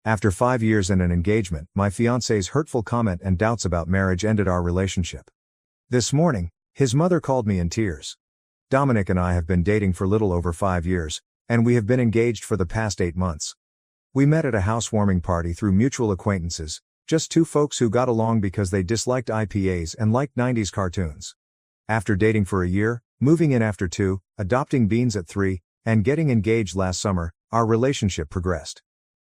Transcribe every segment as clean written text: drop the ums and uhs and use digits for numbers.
After 5 years and an engagement, my fiancé's hurtful comment and doubts about marriage ended our relationship. This morning, his mother called me in tears. Dominic and I have been dating for little over 5 years, and we have been engaged for the past 8 months. We met at a housewarming party through mutual acquaintances, just two folks who got along because they disliked IPAs and liked 90s cartoons. After dating for a year, moving in after 2, adopting Beans at 3, and getting engaged last summer, our relationship progressed.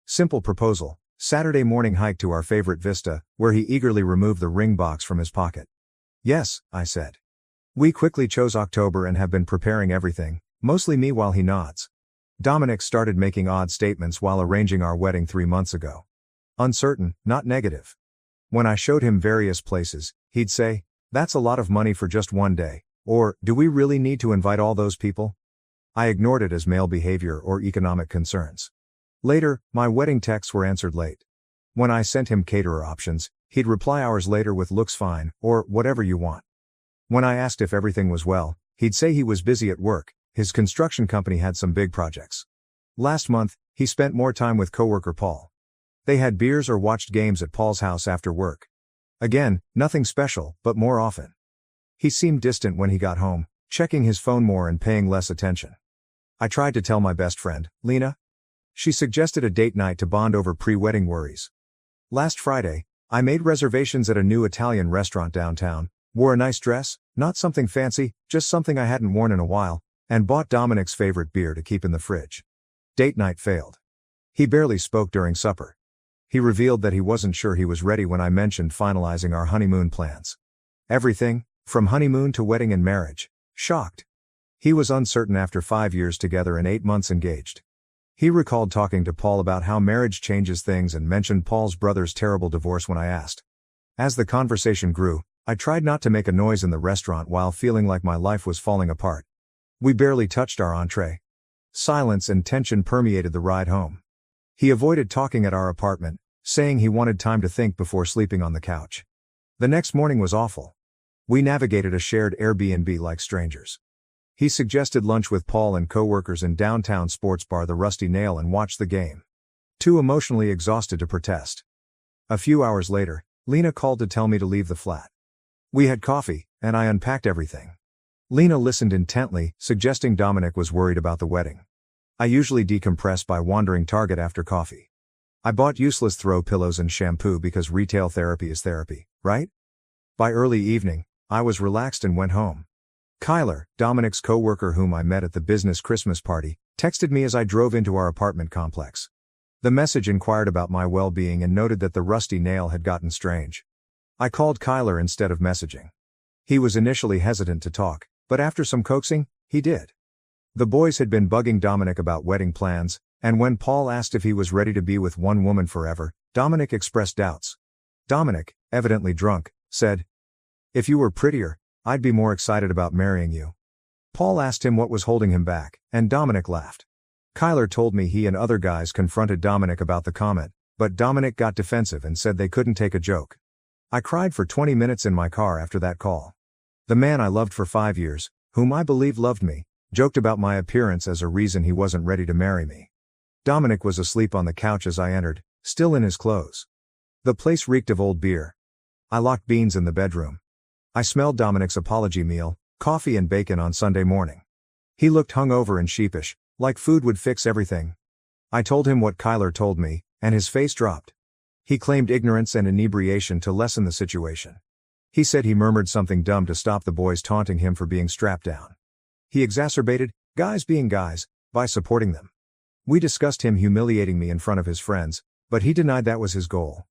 Simple proposal, Saturday morning hike to our favorite vista, where he eagerly removed the ring box from his pocket. Yes, I said. We quickly chose October and have been preparing everything, mostly me while he nods. Dominic started making odd statements while arranging our wedding 3 months ago. Uncertain, not negative. When I showed him various places, he'd say, "That's a lot of money for just one day," or, "Do we really need to invite all those people?" I ignored it as male behavior or economic concerns. Later, my wedding texts were answered late. When I sent him caterer options, he'd reply hours later with "looks fine," or "whatever you want." When I asked if everything was well, he'd say he was busy at work, his construction company had some big projects. Last month, he spent more time with coworker Paul. They had beers or watched games at Paul's house after work. Again, nothing special, but more often. He seemed distant when he got home, checking his phone more and paying less attention. I tried to tell my best friend, Lena. She suggested a date night to bond over pre-wedding worries. Last Friday, I made reservations at a new Italian restaurant downtown, wore a nice dress, not something fancy, just something I hadn't worn in a while, and bought Dominic's favorite beer to keep in the fridge. Date night failed. He barely spoke during supper. He revealed that he wasn't sure he was ready when I mentioned finalizing our honeymoon plans. Everything, from honeymoon to wedding and marriage. Shocked. He was uncertain after 5 years together and 8 months engaged. He recalled talking to Paul about how marriage changes things and mentioned Paul's brother's terrible divorce when I asked. As the conversation grew, I tried not to make a noise in the restaurant while feeling like my life was falling apart. We barely touched our entree. Silence and tension permeated the ride home. He avoided talking at our apartment, saying he wanted time to think before sleeping on the couch. The next morning was awful. We navigated a shared Airbnb like strangers. He suggested lunch with Paul and coworkers in downtown sports bar The Rusty Nail and watched the game. Too emotionally exhausted to protest. A few hours later, Lena called to tell me to leave the flat. We had coffee, and I unpacked everything. Lena listened intently, suggesting Dominic was worried about the wedding. I usually decompress by wandering Target after coffee. I bought useless throw pillows and shampoo because retail therapy is therapy, right? By early evening, I was relaxed and went home. Kyler, Dominic's co-worker whom I met at the business Christmas party, texted me as I drove into our apartment complex. The message inquired about my well-being and noted that the Rusty Nail had gotten strange. I called Kyler instead of messaging. He was initially hesitant to talk, but after some coaxing, he did. The boys had been bugging Dominic about wedding plans, and when Paul asked if he was ready to be with one woman forever, Dominic expressed doubts. Dominic, evidently drunk, said, "If you were prettier, I'd be more excited about marrying you." Paul asked him what was holding him back, and Dominic laughed. Kyler told me he and other guys confronted Dominic about the comment, but Dominic got defensive and said they couldn't take a joke. I cried for 20 minutes in my car after that call. The man I loved for 5 years, whom I believed loved me, joked about my appearance as a reason he wasn't ready to marry me. Dominic was asleep on the couch as I entered, still in his clothes. The place reeked of old beer. I locked Beans in the bedroom. I smelled Dominic's apology meal, coffee and bacon on Sunday morning. He looked hungover and sheepish, like food would fix everything. I told him what Kyler told me, and his face dropped. He claimed ignorance and inebriation to lessen the situation. He said he murmured something dumb to stop the boys taunting him for being strapped down. He exacerbated, guys being guys, by supporting them. We discussed him humiliating me in front of his friends, but he denied that was his goal.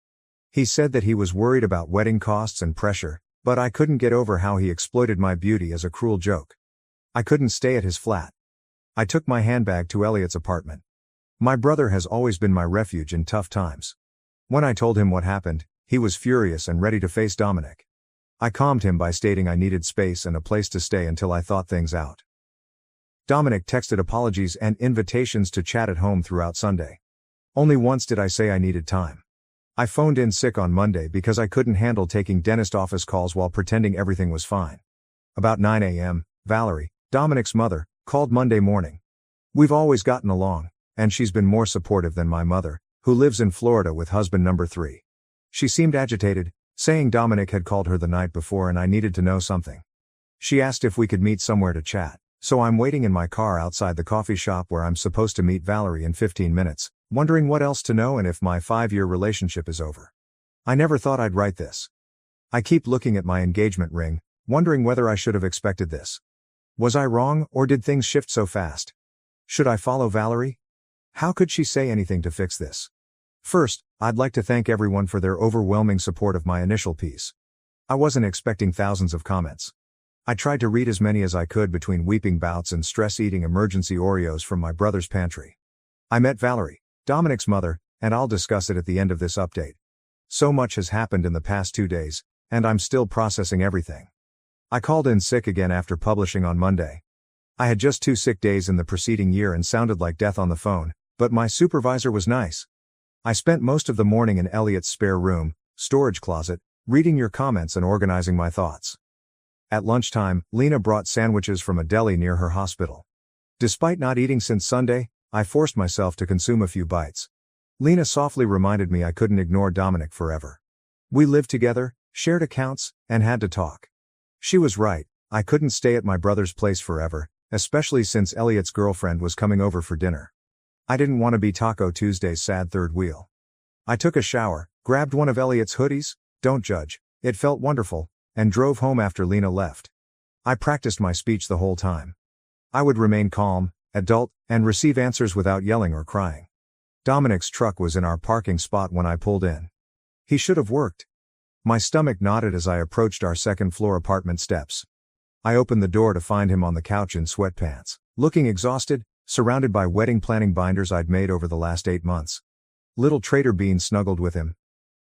He said that he was worried about wedding costs and pressure, but I couldn't get over how he exploited my beauty as a cruel joke. I couldn't stay at his flat. I took my handbag to Elliot's apartment. My brother has always been my refuge in tough times. When I told him what happened, he was furious and ready to face Dominic. I calmed him by stating I needed space and a place to stay until I thought things out. Dominic texted apologies and invitations to chat at home throughout Sunday. Only once did I say I needed time. I phoned in sick on Monday because I couldn't handle taking dentist office calls while pretending everything was fine. About 9 a.m., Valerie, Dominic's mother, called Monday morning. We've always gotten along, and she's been more supportive than my mother, who lives in Florida with husband number 3. She seemed agitated, saying Dominic had called her the night before and I needed to know something. She asked if we could meet somewhere to chat, so I'm waiting in my car outside the coffee shop where I'm supposed to meet Valerie in 15 minutes, wondering what else to know and if my 5-year relationship is over. I never thought I'd write this. I keep looking at my engagement ring, wondering whether I should have expected this. Was I wrong, or did things shift so fast? Should I follow Valerie? How could she say anything to fix this? First, I'd like to thank everyone for their overwhelming support of my initial piece. I wasn't expecting thousands of comments. I tried to read as many as I could between weeping bouts and stress-eating emergency Oreos from my brother's pantry. I met Valerie, Dominic's mother, and I'll discuss it at the end of this update. So much has happened in the past 2 days, and I'm still processing everything. I called in sick again after publishing on Monday. I had just 2 sick days in the preceding year and sounded like death on the phone, but my supervisor was nice. I spent most of the morning in Elliot's spare room, storage closet, reading your comments and organizing my thoughts. At lunchtime, Lena brought sandwiches from a deli near her hospital. Despite not eating since Sunday, I forced myself to consume a few bites. Lena softly reminded me I couldn't ignore Dominic forever. We lived together, shared accounts, and had to talk. She was right, I couldn't stay at my brother's place forever, especially since Elliot's girlfriend was coming over for dinner. I didn't want to be Taco Tuesday's sad third wheel. I took a shower, grabbed one of Elliot's hoodies, don't judge, it felt wonderful, and drove home after Lena left. I practiced my speech the whole time. I would remain calm, adult, and receive answers without yelling or crying. Dominic's truck was in our parking spot when I pulled in. He should have worked. My stomach knotted as I approached our second-floor apartment steps. I opened the door to find him on the couch in sweatpants, looking exhausted, surrounded by wedding planning binders I'd made over the last 8 months. Little Trader Bean snuggled with him.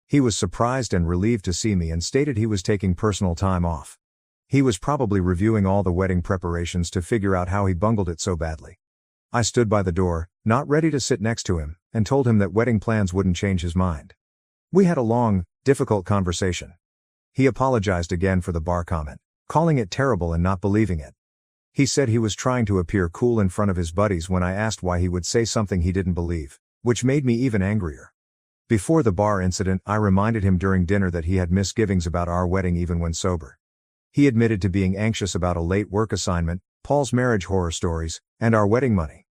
He was surprised and relieved to see me and stated he was taking personal time off. He was probably reviewing all the wedding preparations to figure out how he bungled it so badly. I stood by the door, not ready to sit next to him, and told him that wedding plans wouldn't change his mind. We had a long, difficult conversation. He apologized again for the bar comment, calling it terrible and not believing it. He said he was trying to appear cool in front of his buddies when I asked why he would say something he didn't believe, which made me even angrier. Before the bar incident, I reminded him during dinner that he had misgivings about our wedding even when sober. He admitted to being anxious about a late work assignment, Paul's marriage horror stories, and our wedding money.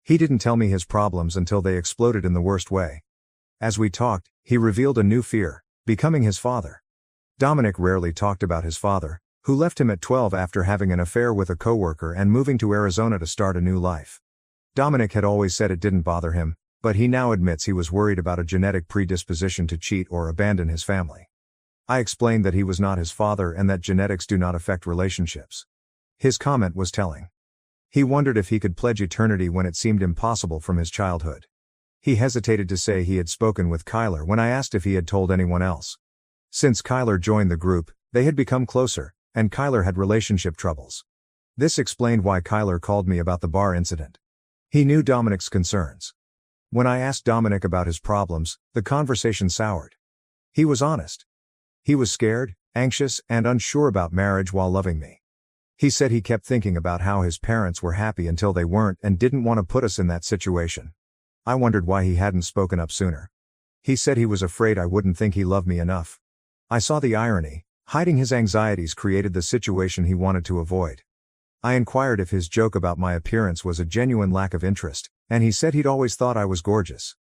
He didn't tell me his problems until they exploded in the worst way. As we talked, he revealed a new fear, becoming his father. Dominic rarely talked about his father, who left him at 12 after having an affair with a coworker and moving to Arizona to start a new life. Dominic had always said it didn't bother him, but he now admits he was worried about a genetic predisposition to cheat or abandon his family. I explained that he was not his father and that genetics do not affect relationships. His comment was telling. He wondered if he could pledge eternity when it seemed impossible from his childhood. He hesitated to say he had spoken with Kyler when I asked if he had told anyone else. Since Kyler joined the group, they had become closer, and Kyler had relationship troubles. This explained why Kyler called me about the bar incident. He knew Dominic's concerns. When I asked Dominic about his problems, the conversation soured. He was honest. He was scared, anxious, and unsure about marriage while loving me. He said he kept thinking about how his parents were happy until they weren't and didn't want to put us in that situation. I wondered why he hadn't spoken up sooner. He said he was afraid I wouldn't think he loved me enough. I saw the irony. Hiding his anxieties created the situation he wanted to avoid. I inquired if his joke about my appearance was a genuine lack of interest, and he said he'd always thought I was gorgeous.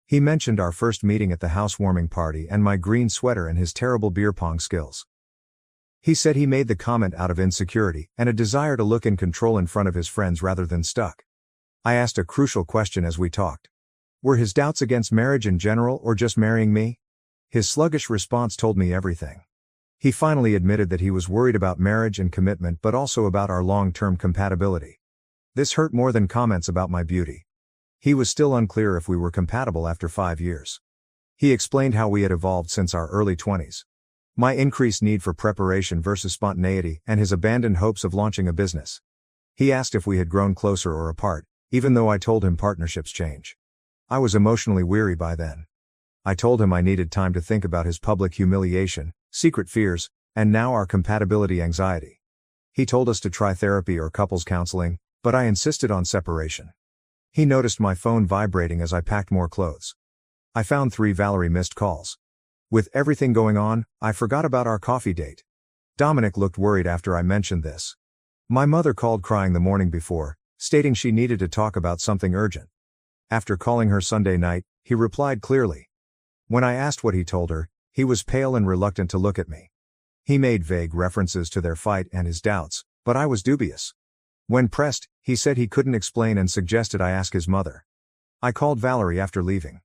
He mentioned our first meeting at the housewarming party and my green sweater and his terrible beer pong skills. He said he made the comment out of insecurity and a desire to look in control in front of his friends rather than stuck. I asked a crucial question as we talked. Were his doubts against marriage in general or just marrying me? His sluggish response told me everything. He finally admitted that he was worried about marriage and commitment but also about our long-term compatibility. This hurt more than comments about my beauty. He was still unclear if we were compatible after 5 years. He explained how we had evolved since our early 20s. My increased need for preparation versus spontaneity and his abandoned hopes of launching a business. He asked if we had grown closer or apart, even though I told him partnerships change. I was emotionally weary by then. I told him I needed time to think about his public humiliation, secret fears, and now our compatibility anxiety. He told us to try therapy or couples counseling, but I insisted on separation. He noticed my phone vibrating as I packed more clothes. I found 3 Valerie missed calls. With everything going on, I forgot about our coffee date. Dominic looked worried after I mentioned this. My mother called crying the morning before, stating she needed to talk about something urgent. After calling her Sunday night, he replied clearly. When I asked what he told her, he was pale and reluctant to look at me. He made vague references to their fight and his doubts, but I was dubious. When pressed, he said he couldn't explain and suggested I ask his mother. I called Valerie after leaving.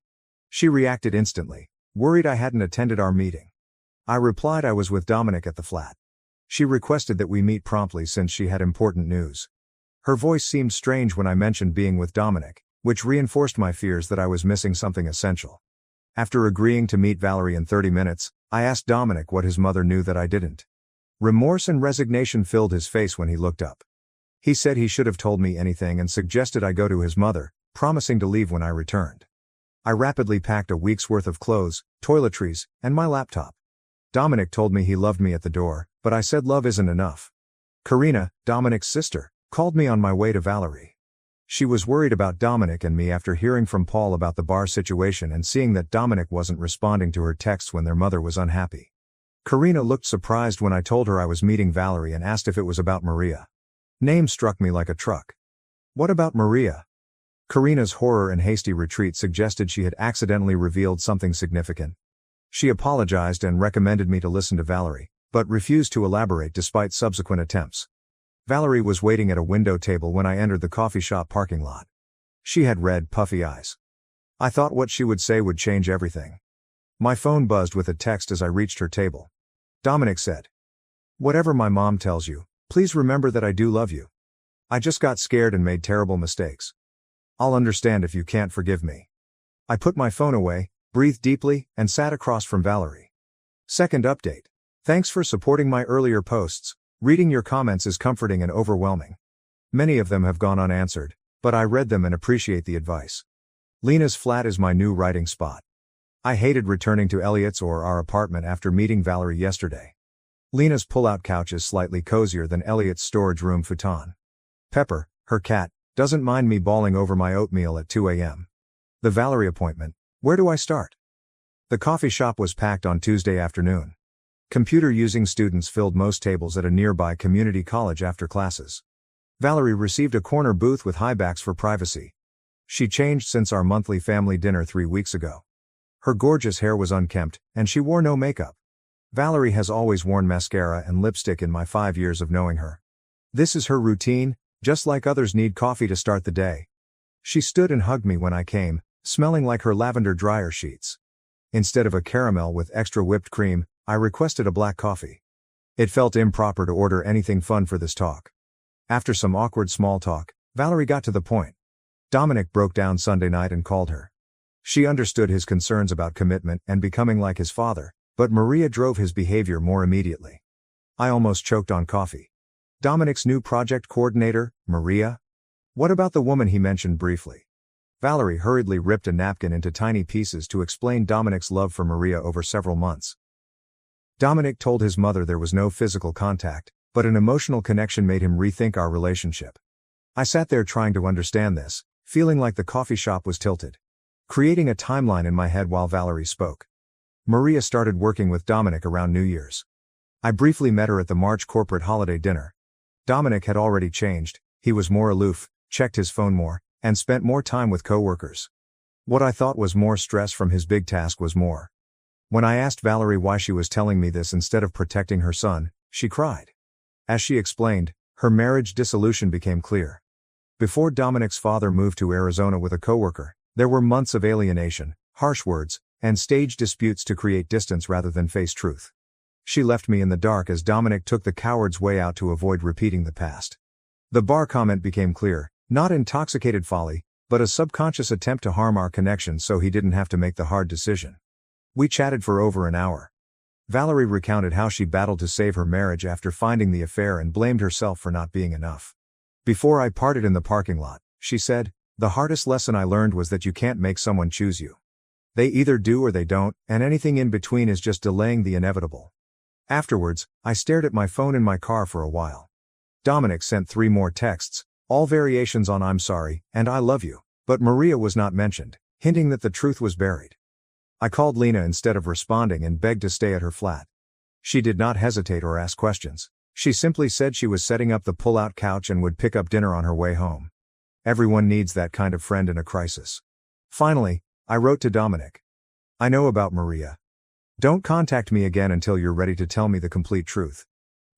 She reacted instantly, worried I hadn't attended our meeting. I replied I was with Dominic at the flat. She requested that we meet promptly since she had important news. Her voice seemed strange when I mentioned being with Dominic, which reinforced my fears that I was missing something essential. After agreeing to meet Valerie in 30 minutes, I asked Dominic what his mother knew that I didn't. Remorse and resignation filled his face when he looked up. He said he should have told me anything and suggested I go to his mother, promising to leave when I returned. I rapidly packed a week's worth of clothes, toiletries, and my laptop. Dominic told me he loved me at the door, but I said love isn't enough. Karina, Dominic's sister, called me on my way to Valerie. She was worried about Dominic and me after hearing from Paul about the bar situation and seeing that Dominic wasn't responding to her texts when their mother was unhappy. Karina looked surprised when I told her I was meeting Valerie and asked if it was about Maria. Name struck me like a truck. What about Maria? Karina's horror and hasty retreat suggested she had accidentally revealed something significant. She apologized and recommended me to listen to Valerie, but refused to elaborate despite subsequent attempts. Valerie was waiting at a window table when I entered the coffee shop parking lot. She had red, puffy eyes. I thought what she would say would change everything. My phone buzzed with a text as I reached her table. Dominic said, "Whatever my mom tells you, please remember that I do love you. I just got scared and made terrible mistakes. I'll understand if you can't forgive me." I put my phone away, breathed deeply, and sat across from Valerie. Second update. Thanks for supporting my earlier posts. Reading your comments is comforting and overwhelming. Many of them have gone unanswered, but I read them and appreciate the advice. Lena's flat is my new writing spot. I hated returning to Elliot's or our apartment after meeting Valerie yesterday. Lena's pull-out couch is slightly cozier than Elliot's storage room futon. Pepper, her cat, doesn't mind me bawling over my oatmeal at 2 a.m. The Valerie appointment. Where do I start? The coffee shop was packed on Tuesday afternoon. Computer-using students filled most tables at a nearby community college after classes. Valerie received a corner booth with high backs for privacy. She changed since our monthly family dinner 3 weeks ago. Her gorgeous hair was unkempt, and she wore no makeup. Valerie has always worn mascara and lipstick in my 5 years of knowing her. This is her routine, just like others need coffee to start the day. She stood and hugged me when I came, smelling like her lavender dryer sheets. Instead of a caramel with extra whipped cream, I requested a black coffee. It felt improper to order anything fun for this talk. After some awkward small talk, Valerie got to the point. Dominic broke down Sunday night and called her. She understood his concerns about commitment and becoming like his father, but Maria drove his behavior more immediately. I almost choked on coffee. Dominic's new project coordinator, Maria? What about the woman he mentioned briefly? Valerie hurriedly ripped a napkin into tiny pieces to explain Dominic's love for Maria over several months. Dominic told his mother there was no physical contact, but an emotional connection made him rethink our relationship. I sat there trying to understand this, feeling like the coffee shop was tilted. Creating a timeline in my head while Valerie spoke. Maria started working with Dominic around New Year's. I briefly met her at the March corporate holiday dinner. Dominic had already changed, he was more aloof, checked his phone more, and spent more time with coworkers. What I thought was more stress from his big task was more. When I asked Valerie why she was telling me this instead of protecting her son, she cried. As she explained, her marriage dissolution became clear. Before Dominic's father moved to Arizona with a coworker, there were months of alienation, harsh words, and staged disputes to create distance rather than face truth. She left me in the dark as Dominic took the coward's way out to avoid repeating the past. The bar comment became clear, not intoxicated folly, but a subconscious attempt to harm our connection so he didn't have to make the hard decision. We chatted for over an hour. Valerie recounted how she battled to save her marriage after finding the affair and blamed herself for not being enough. Before I parted in the parking lot, she said, "The hardest lesson I learned was that you can't make someone choose you. They either do or they don't, and anything in between is just delaying the inevitable." Afterwards, I stared at my phone in my car for a while. Dominic sent 3 more texts, all variations on "I'm sorry" and "I love you," but Maria was not mentioned, hinting that the truth was buried. I called Lena instead of responding and begged to stay at her flat. She did not hesitate or ask questions. She simply said she was setting up the pull-out couch and would pick up dinner on her way home. Everyone needs that kind of friend in a crisis. Finally, I wrote to Dominic. I know about Maria. Don't contact me again until you're ready to tell me the complete truth.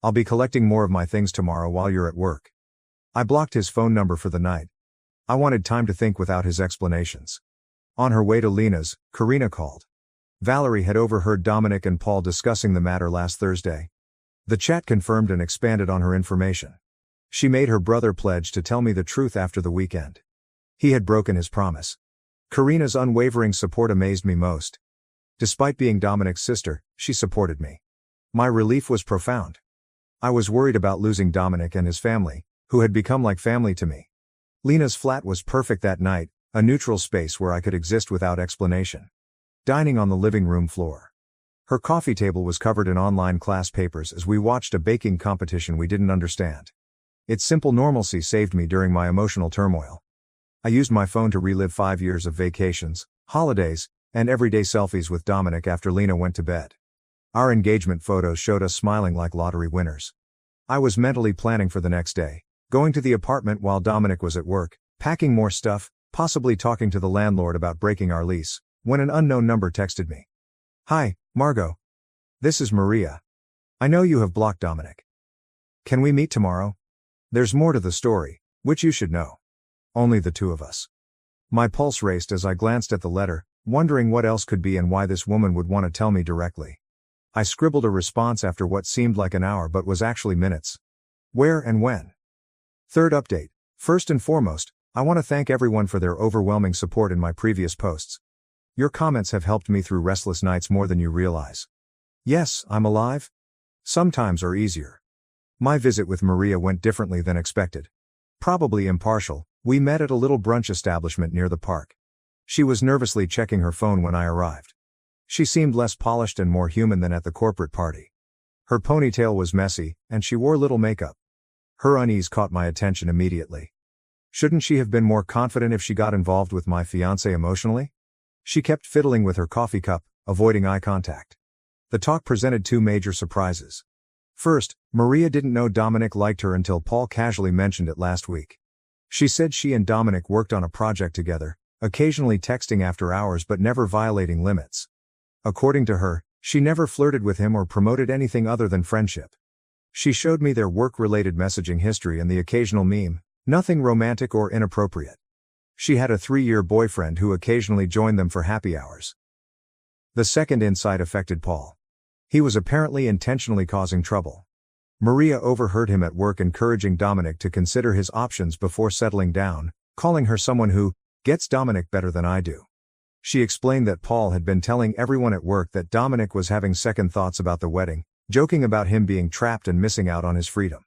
I'll be collecting more of my things tomorrow while you're at work. I blocked his phone number for the night. I wanted time to think without his explanations. On her way to Lena's, Karina called. Valerie had overheard Dominic and Paul discussing the matter last Thursday. The chat confirmed and expanded on her information. She made her brother pledge to tell me the truth after the weekend. He had broken his promise. Karina's unwavering support amazed me most. Despite being Dominic's sister, she supported me. My relief was profound. I was worried about losing Dominic and his family, who had become like family to me. Lena's flat was perfect that night, a neutral space where I could exist without explanation. Dining on the living room floor. Her coffee table was covered in online class papers as we watched a baking competition we didn't understand. Its simple normalcy saved me during my emotional turmoil. I used my phone to relive 5 years of vacations, holidays, and everyday selfies with Dominic after Lena went to bed. Our engagement photos showed us smiling like lottery winners. I was mentally planning for the next day, going to the apartment while Dominic was at work, packing more stuff, possibly talking to the landlord about breaking our lease, when an unknown number texted me. Hi, Margot. This is Maria. I know you have blocked Dominic. Can we meet tomorrow? There's more to the story, which you should know. Only the two of us. My pulse raced as I glanced at the letter, wondering what else could be and why this woman would want to tell me directly. I scribbled a response after what seemed like an hour but was actually minutes. Where and when? Third update. First and foremost, I want to thank everyone for their overwhelming support in my previous posts. Your comments have helped me through restless nights more than you realize. Yes, I'm alive. Sometimes are easier. My visit with Maria went differently than expected. Probably impartial, we met at a little brunch establishment near the park. She was nervously checking her phone when I arrived. She seemed less polished and more human than at the corporate party. Her ponytail was messy, and she wore little makeup. Her unease caught my attention immediately. Shouldn't she have been more confident if she got involved with my fiancé emotionally? She kept fiddling with her coffee cup, avoiding eye contact. The talk presented two major surprises. First, Maria didn't know Dominic liked her until Paul casually mentioned it last week. She said she and Dominic worked on a project together, occasionally texting after hours but never violating limits. According to her, she never flirted with him or promoted anything other than friendship. She showed me their work-related messaging history and the occasional meme, nothing romantic or inappropriate. She had a 3-year boyfriend who occasionally joined them for happy hours. The second insight affected Paul. He was apparently intentionally causing trouble. Maria overheard him at work encouraging Dominic to consider his options before settling down, calling her someone who gets Dominic better than I do. She explained that Paul had been telling everyone at work that Dominic was having second thoughts about the wedding, joking about him being trapped and missing out on his freedom.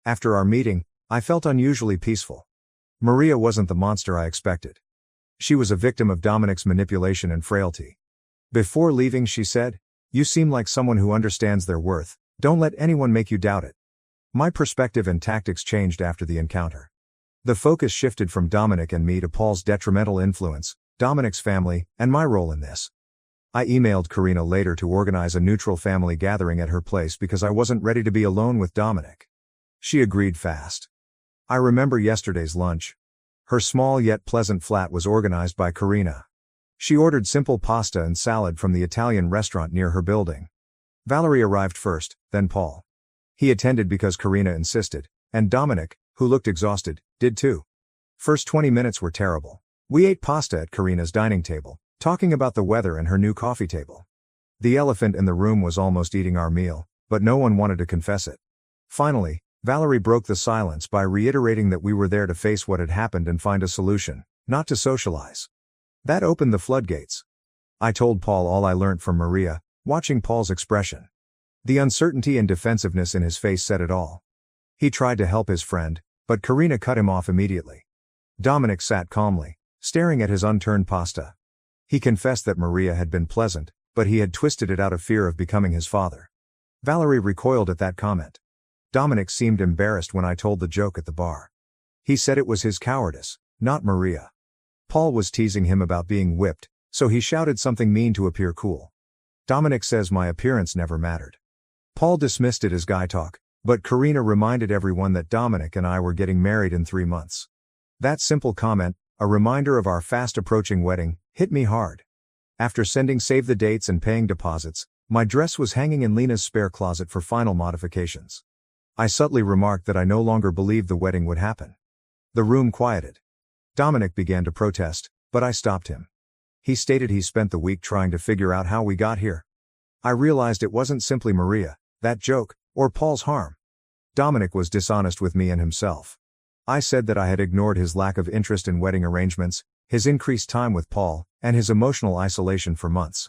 After our meeting, I felt unusually peaceful. Maria wasn't the monster I expected. She was a victim of Dominic's manipulation and frailty. Before leaving, she said, "You seem like someone who understands their worth. Don't let anyone make you doubt it." My perspective and tactics changed after the encounter. The focus shifted from Dominic and me to Paul's detrimental influence, Dominic's family, and my role in this. I emailed Karina later to organize a neutral family gathering at her place because I wasn't ready to be alone with Dominic. She agreed fast. I remember yesterday's lunch. Her small yet pleasant flat was organized by Karina. She ordered simple pasta and salad from the Italian restaurant near her building. Valerie arrived first, then Paul. He attended because Karina insisted, and Dominic, who looked exhausted, did too. First 20 minutes were terrible. We ate pasta at Karina's dining table, talking about the weather and her new coffee table. The elephant in the room was almost eating our meal, but no one wanted to confess it. Finally, Valerie broke the silence by reiterating that we were there to face what had happened and find a solution, not to socialize. That opened the floodgates. I told Paul all I learnt from Maria, watching Paul's expression. The uncertainty and defensiveness in his face said it all. He tried to help his friend, but Karina cut him off immediately. Dominic sat calmly, staring at his unturned pasta. He confessed that Maria had been pleasant, but he had twisted it out of fear of becoming his father. Valerie recoiled at that comment. Dominic seemed embarrassed when I told the joke at the bar. He said it was his cowardice, not Maria. Paul was teasing him about being whipped, So he shouted something mean to appear cool. Dominic says my appearance never mattered. Paul dismissed it as guy talk, but Karina reminded everyone that Dominic and I were getting married in 3 months. That simple comment, a reminder of our fast approaching wedding, hit me hard. After sending save the dates and paying deposits, my dress was hanging in Lena's spare closet for final modifications. I subtly remarked that I no longer believed the wedding would happen. The room quieted. Dominic began to protest, but I stopped him. He stated he spent the week trying to figure out how we got here. I realized it wasn't simply Maria, that joke, or Paul's harm. Dominic was dishonest with me and himself. I said that I had ignored his lack of interest in wedding arrangements, his increased time with Paul, and his emotional isolation for months.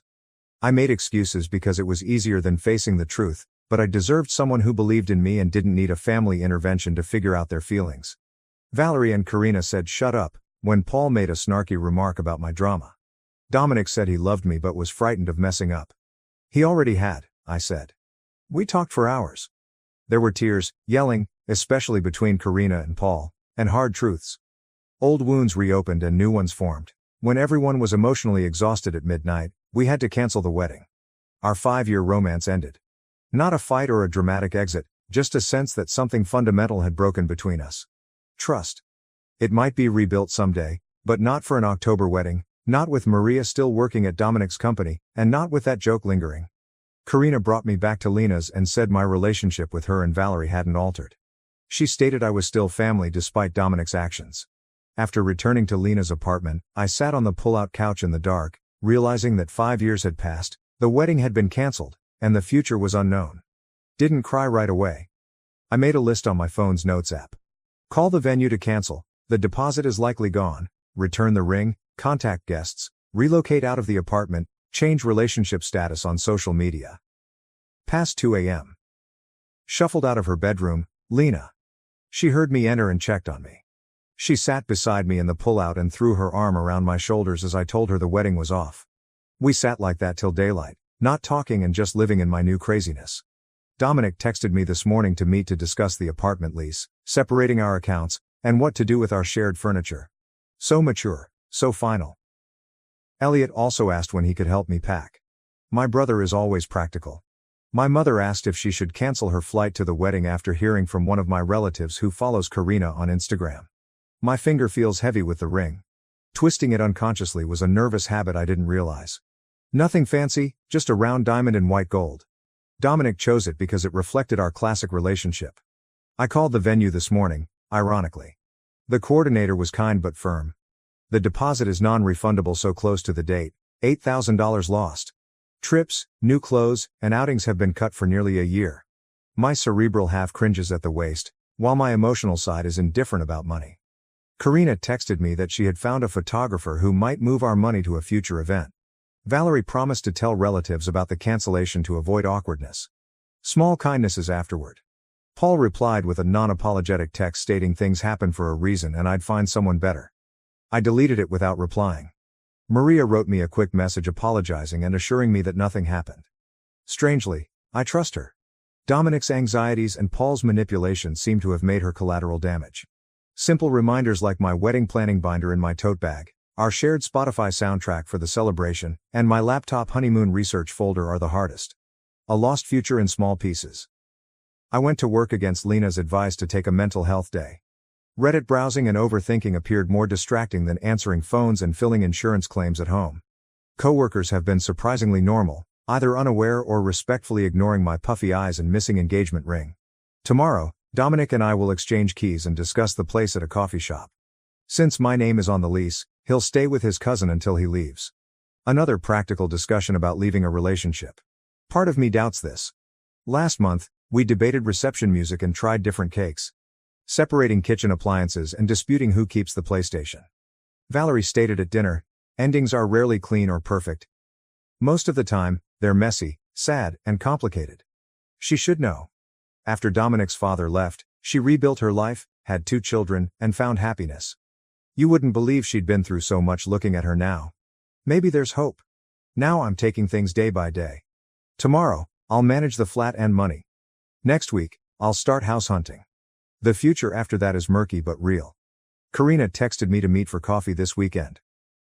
I made excuses because it was easier than facing the truth, but I deserved someone who believed in me and didn't need a family intervention to figure out their feelings. Valerie and Karina said shut up, when Paul made a snarky remark about my drama. Dominic said he loved me but was frightened of messing up. He already had, I said. We talked for hours. There were tears, yelling, especially between Karina and Paul, and hard truths. Old wounds reopened and new ones formed. When everyone was emotionally exhausted at midnight, we had to cancel the wedding. Our 5-year romance ended. Not a fight or a dramatic exit, just a sense that something fundamental had broken between us. Trust. It might be rebuilt someday, but not for an October wedding, not with Maria still working at Dominic's company, and not with that joke lingering. Karina brought me back to Lena's and said my relationship with her and Valerie hadn't altered. She stated I was still family despite Dominic's actions. After returning to Lena's apartment, I sat on the pull-out couch in the dark, realizing that 5 years had passed, the wedding had been cancelled, and the future was unknown. Didn't cry right away. I made a list on my phone's notes app. Call the venue to cancel, the deposit is likely gone, return the ring, contact guests, relocate out of the apartment, change relationship status on social media. Past 2 a.m. Shuffled out of her bedroom, Lena. She heard me enter and checked on me. She sat beside me in the pull-out and threw her arm around my shoulders as I told her the wedding was off. We sat like that till daylight, not talking and just living in my new craziness. Dominic texted me this morning to meet to discuss the apartment lease, separating our accounts, and what to do with our shared furniture. So mature, so final. Elliot also asked when he could help me pack. My brother is always practical. My mother asked if she should cancel her flight to the wedding after hearing from one of my relatives who follows Karina on Instagram. My finger feels heavy with the ring. Twisting it unconsciously was a nervous habit I didn't realize. Nothing fancy, just a round diamond in white gold. Dominic chose it because it reflected our classic relationship. I called the venue this morning, ironically. The coordinator was kind but firm. The deposit is non-refundable so close to the date, $8,000 lost. Trips, new clothes, and outings have been cut for nearly a year. My cerebral half cringes at the waist, while my emotional side is indifferent about money. Karina texted me that she had found a photographer who might move our money to a future event. Valerie promised to tell relatives about the cancellation to avoid awkwardness. Small kindnesses afterward. Paul replied with a non-apologetic text stating things happen for a reason and I'd find someone better. I deleted it without replying. Maria wrote me a quick message apologizing and assuring me that nothing happened. Strangely, I trust her. Dominic's anxieties and Paul's manipulation seem to have made her collateral damage. Simple reminders like my wedding planning binder in my tote bag, our shared Spotify soundtrack for the celebration, and my laptop honeymoon research folder are the hardest. A lost future in small pieces. I went to work against Lena's advice to take a mental health day. Reddit browsing and overthinking appeared more distracting than answering phones and filling insurance claims at home. Coworkers have been surprisingly normal, either unaware or respectfully ignoring my puffy eyes and missing engagement ring. Tomorrow, Dominic and I will exchange keys and discuss the place at a coffee shop. Since my name is on the lease, he'll stay with his cousin until he leaves. Another practical discussion about leaving a relationship. Part of me doubts this. Last month, we debated reception music and tried different cakes. Separating kitchen appliances and disputing who keeps the PlayStation. Valerie stated at dinner, endings are rarely clean or perfect. Most of the time, they're messy, sad, and complicated. She should know. After Dominic's father left, she rebuilt her life, had 2 children, and found happiness. You wouldn't believe she'd been through so much looking at her now. Maybe there's hope. Now I'm taking things day by day. Tomorrow, I'll manage the flat and money. Next week, I'll start house hunting. The future after that is murky but real. Karina texted me to meet for coffee this weekend.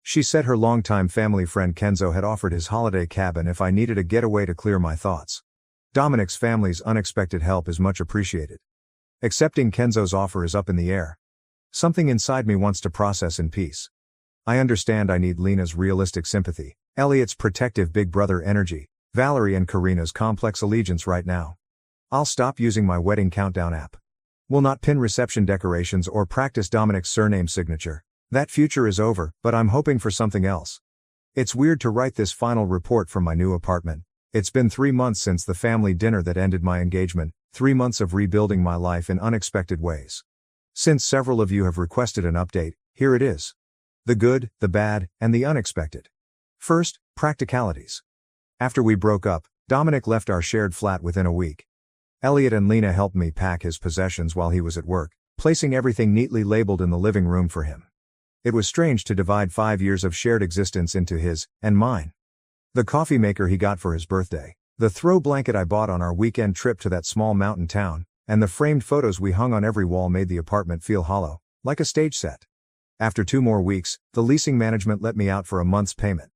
She said her longtime family friend Kenzo had offered his holiday cabin if I needed a getaway to clear my thoughts. Dominic's family's unexpected help is much appreciated. Accepting Kenzo's offer is up in the air. Something inside me wants to process in peace. I understand I need Lena's realistic sympathy, Elliot's protective big brother energy, Valerie and Karina's complex allegiance right now. I'll stop using my wedding countdown app. Will not pin reception decorations or practice Dominic's surname signature. That future is over, but I'm hoping for something else. It's weird to write this final report from my new apartment. It's been 3 months since the family dinner that ended my engagement, 3 months of rebuilding my life in unexpected ways. Since several of you have requested an update, here it is. The good, the bad, and the unexpected. First, practicalities. After we broke up, Dominic left our shared flat within a week. Elliot and Lena helped me pack his possessions while he was at work, placing everything neatly labeled in the living room for him. It was strange to divide 5 years of shared existence into his and mine. The coffee maker he got for his birthday, the throw blanket I bought on our weekend trip to that small mountain town, and the framed photos we hung on every wall made the apartment feel hollow, like a stage set. After 2 more weeks, the leasing management let me out for a month's payment.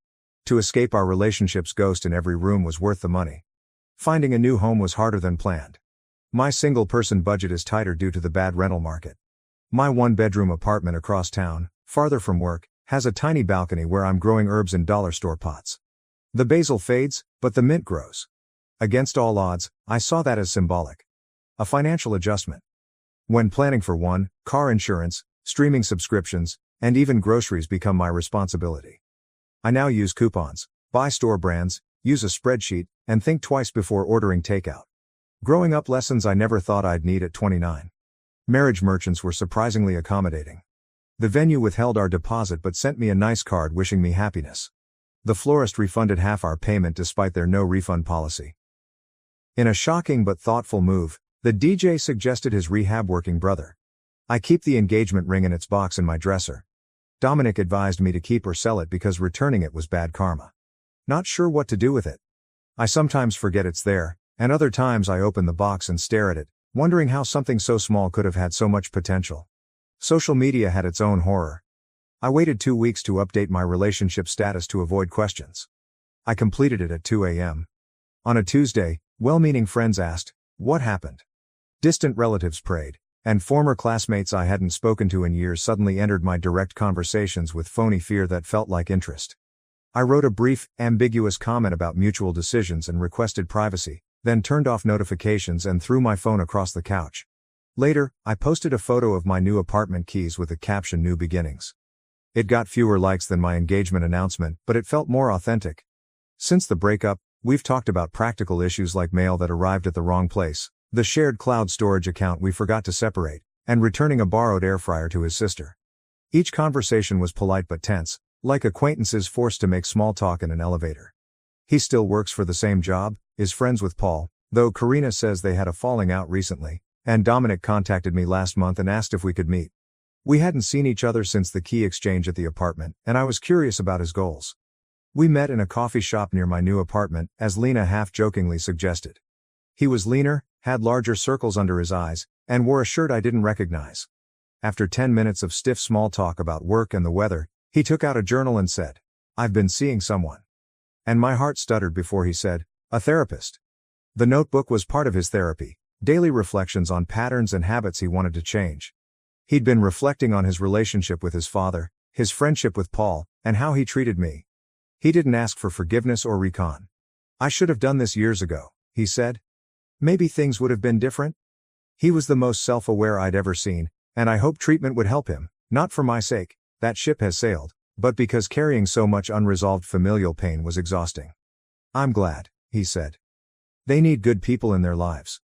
To escape our relationship's ghost in every room was worth the money. Finding a new home was harder than planned. My single-person budget is tighter due to the bad rental market. My 1-bedroom apartment across town, farther from work, has a tiny balcony where I'm growing herbs in dollar store pots. The basil fades, but the mint grows. Against all odds, I saw that as symbolic. A financial adjustment. When planning for one, car insurance, streaming subscriptions, and even groceries become my responsibility. I now use coupons, buy store brands, use a spreadsheet, and think twice before ordering takeout. Growing up lessons I never thought I'd need at 29. Marriage merchants were surprisingly accommodating. The venue withheld our deposit but sent me a nice card wishing me happiness. The florist refunded half our payment despite their no-refund policy. In a shocking but thoughtful move, the DJ suggested his rehab working brother. I keep the engagement ring in its box in my dresser. Dominic advised me to keep or sell it because returning it was bad karma. Not sure what to do with it. I sometimes forget it's there, and other times I open the box and stare at it, wondering how something so small could have had so much potential. Social media had its own horror. I waited 2 weeks to update my relationship status to avoid questions. I completed it at 2 a.m. On a Tuesday, well-meaning friends asked, "What happened?" Distant relatives prayed, and former classmates I hadn't spoken to in years suddenly entered my direct conversations with phony fear that felt like interest. I wrote a brief, ambiguous comment about mutual decisions and requested privacy, then turned off notifications and threw my phone across the couch. Later, I posted a photo of my new apartment keys with the caption "New Beginnings." It got fewer likes than my engagement announcement, but it felt more authentic. Since the breakup, we've talked about practical issues like mail that arrived at the wrong place, the shared cloud storage account we forgot to separate, and returning a borrowed air fryer to his sister. Each conversation was polite but tense, like acquaintances forced to make small talk in an elevator. He still works for the same job, is friends with Paul, though Karina says they had a falling out recently, and Dominic contacted me last month and asked if we could meet. We hadn't seen each other since the key exchange at the apartment, and I was curious about his goals. We met in a coffee shop near my new apartment, as Lena half-jokingly suggested. He was leaner, had larger circles under his eyes, and wore a shirt I didn't recognize. After 10 minutes of stiff small talk about work and the weather, he took out a journal and said, "I've been seeing someone." And my heart stuttered before he said, "A therapist." The notebook was part of his therapy, daily reflections on patterns and habits he wanted to change. He'd been reflecting on his relationship with his father, his friendship with Paul, and how he treated me. He didn't ask for forgiveness or recon. "I should have done this years ago," he said. "Maybe things would have been different." He was the most self-aware I'd ever seen, and I hoped treatment would help him, not for my sake, that ship has sailed, but because carrying so much unresolved familial pain was exhausting. "I'm glad," he said. "They need good people in their lives."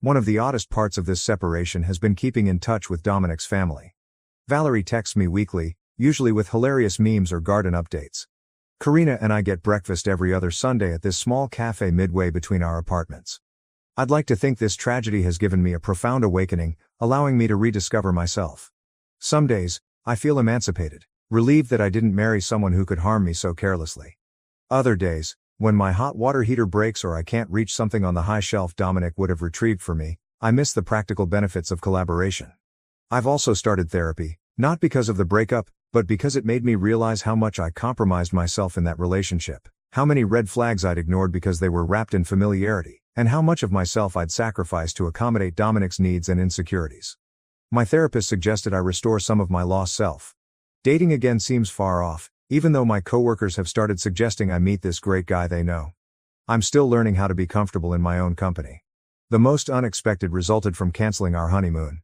One of the oddest parts of this separation has been keeping in touch with Dominic's family. Valerie texts me weekly, usually with hilarious memes or garden updates. Karina and I get breakfast every other Sunday at this small cafe midway between our apartments. I'd like to think this tragedy has given me a profound awakening, allowing me to rediscover myself. Some days, I feel emancipated, relieved that I didn't marry someone who could harm me so carelessly. Other days, when my hot water heater breaks or I can't reach something on the high shelf Dominic would have retrieved for me, I miss the practical benefits of collaboration. I've also started therapy, not because of the breakup, but because it made me realize how much I compromised myself in that relationship, how many red flags I'd ignored because they were wrapped in familiarity, and how much of myself I'd sacrificed to accommodate Dominic's needs and insecurities. My therapist suggested I restore some of my lost self. Dating again seems far off, even though my coworkers have started suggesting I meet this great guy they know. I'm still learning how to be comfortable in my own company. The most unexpected resulted from canceling our honeymoon.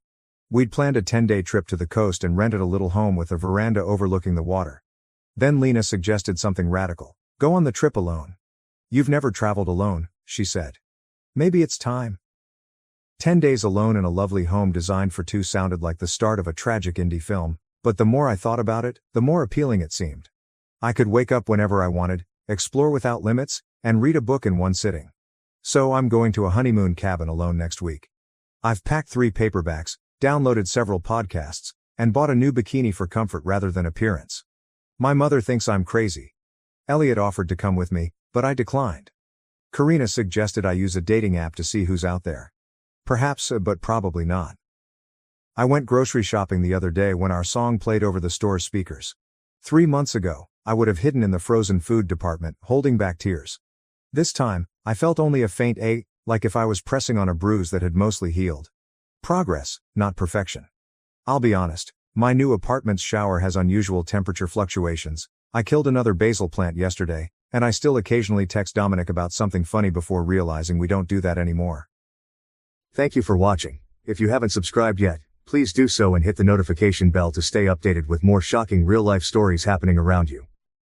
We'd planned a 10-day trip to the coast and rented a little home with a veranda overlooking the water. Then Lena suggested something radical. Go on the trip alone. You've never traveled alone, she said. Maybe it's time. 10 days alone in a lovely home designed for two sounded like the start of a tragic indie film, but the more I thought about it, the more appealing it seemed. I could wake up whenever I wanted, explore without limits, and read a book in one sitting. So I'm going to a honeymoon cabin alone next week. I've packed 3 paperbacks, downloaded several podcasts, and bought a new bikini for comfort rather than appearance. My mother thinks I'm crazy. Elliot offered to come with me, but I declined. Karina suggested I use a dating app to see who's out there. Perhaps, but probably not. I went grocery shopping the other day when our song played over the store's speakers. 3 months ago, I would have hidden in the frozen food department, holding back tears. This time, I felt only a faint ache, like if I was pressing on a bruise that had mostly healed. Progress, not perfection. I'll be honest, my new apartment's shower has unusual temperature fluctuations. I killed another basil plant yesterday, and I still occasionally text Dominic about something funny before realizing we don't do that anymore. Thank you for watching. If you haven't subscribed yet, please do so and hit the notification bell to stay updated with more shocking real-life stories happening around you.